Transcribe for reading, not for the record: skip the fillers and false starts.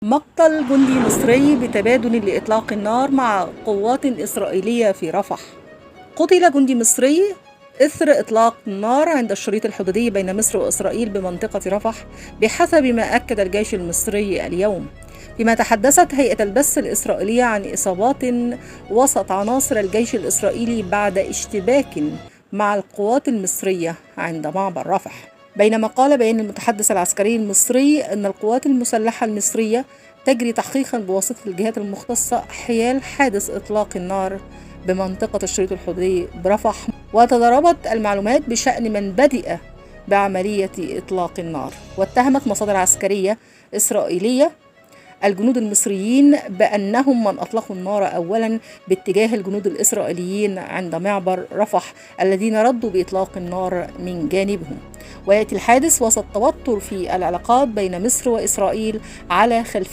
مقتل جندي مصري بتبادل لإطلاق النار مع قوات إسرائيلية في رفح. قتل جندي مصري إثر إطلاق النار عند الشريط الحدودي بين مصر وإسرائيل بمنطقة رفح، بحسب ما أكد الجيش المصري اليوم، فيما تحدثت هيئة البث الإسرائيلية عن إصابات وسط عناصر الجيش الإسرائيلي بعد اشتباك مع القوات المصرية عند معبر رفح. بينما قال بيان المتحدث العسكري المصري أن القوات المسلحة المصرية تجري تحقيقا بواسطة الجهات المختصة حيال حادث إطلاق النار بمنطقة الشريط الحدودي برفح، وتضاربت المعلومات بشأن من بدأ بعملية إطلاق النار. واتهمت مصادر عسكرية إسرائيلية الجنود المصريين بأنهم من أطلقوا النار أولا باتجاه الجنود الإسرائيليين عند معبر رفح الذين ردوا بإطلاق النار من جانبهم. ويأتي الحادث وسط توتر في العلاقات بين مصر وإسرائيل على خلفية